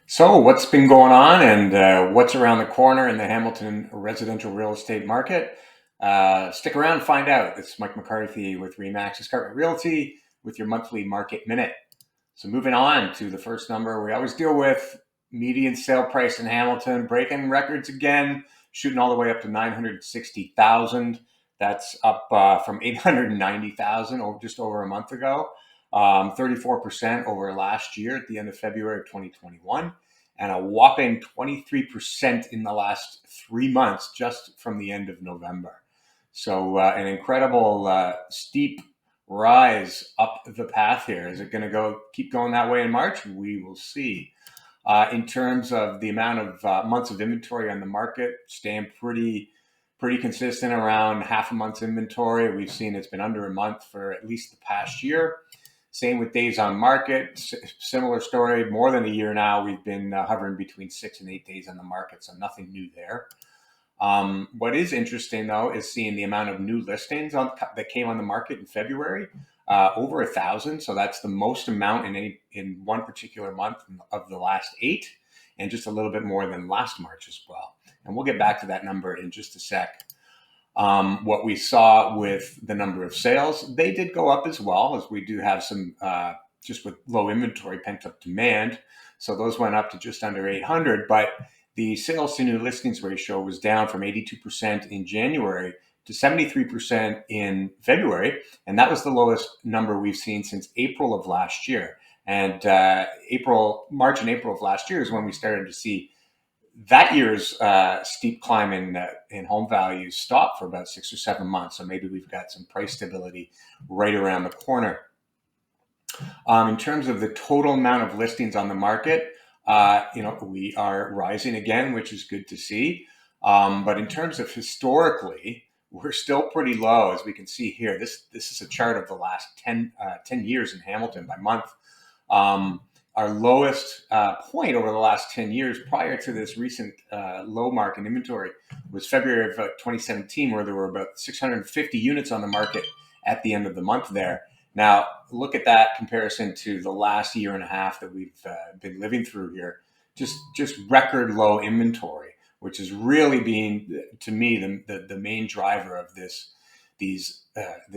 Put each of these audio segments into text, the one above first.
So, what's been going on and what's around the corner in the Hamilton residential real estate market? Stick around and find out. It's Mike McCarthy with Remax Escarpment Realty with your monthly market minute. So, moving on to the first number we always deal with, median sale price in Hamilton, breaking records again, shooting all the way up to 960,000. That's up from 890,000 just over a month ago. 34% over last year at the end of February of 2021, and a whopping 23% in the last 3 months just from the end of November. So an incredible steep rise up the path here. Is it going to keep going that way in March? We will see. In terms of the amount of months of inventory on the market, staying pretty consistent around half a month's inventory. We've seen it's been under a month for at least the past year. Same with days on market. Similar story. More than a year now, we've been hovering between 6 and 8 days on the market, so nothing new there. What is interesting, though, is seeing the amount of new listings that came on the market in February, over 1,000. So that's the most amount in one particular month of the last 8, and just a little bit more than last March as well. And we'll get back to that number in just a sec. What we saw with the number of sales, they did go up as well, as we do have some, just with low inventory, pent up demand. So those went up to just under 800, but the sales to new listings ratio was down from 82% in January to 73% in February. And that was the lowest number we've seen since April of last year. And March and April of last year is when we started to see that year's steep climb in home values stop for about 6 or 7 months. So maybe we've got some price stability right around the corner. In terms of the total amount of listings on the market, we are rising again, which is good to see. But in terms of historically, we're still pretty low, as we can see here. This is a chart of the last 10 years in Hamilton by month. Our lowest point over the last 10 years prior to this recent low mark in inventory was February of 2017, where there were about 650 units on the market at the end of the month there. Now, look at that comparison to the last year and a half that we've been living through here. Just record low inventory, which is really being, to me, the main driver of this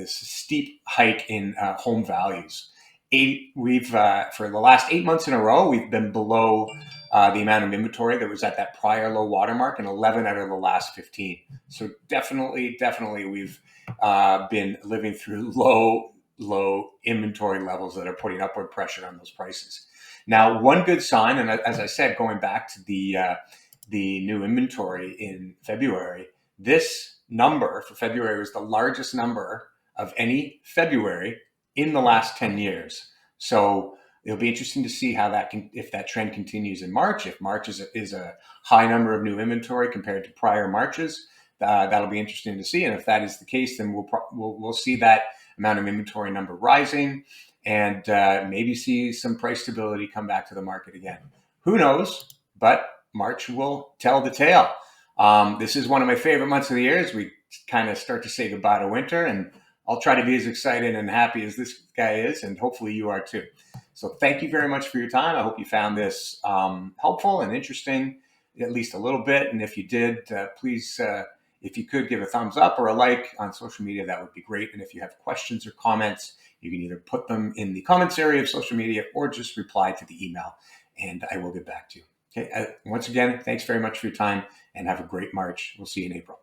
steep hike in home values. For the last 8 months in a row, we've been below the amount of inventory that was at that prior low watermark, and 11 out of the last 15. So definitely, we've been living through low inventory levels that are putting upward pressure on those prices. Now, one good sign, and as I said, going back to the new inventory in February, this number for February was the largest number of any February in the last 10 years. So it'll be interesting to see how if that trend continues in March. If March is a high number of new inventory compared to prior Marches, that'll be interesting to see. And if that is the case, then we'll see that amount of inventory number rising, and maybe see some price stability come back to the market again. Who knows? But March will tell the tale. This is one of my favorite months of the year as we kind of start to say goodbye to winter, and I'll try to be as excited and happy as this guy is, and hopefully you are too. So thank you very much for your time. I hope you found this helpful and interesting, at least a little bit. And if you did, please, if you could give a thumbs up or a like on social media, that would be great. And if you have questions or comments, you can either put them in the comments area of social media or just reply to the email, and I will get back to you. Okay. Once again, thanks very much for your time, and have a great March. We'll see you in April.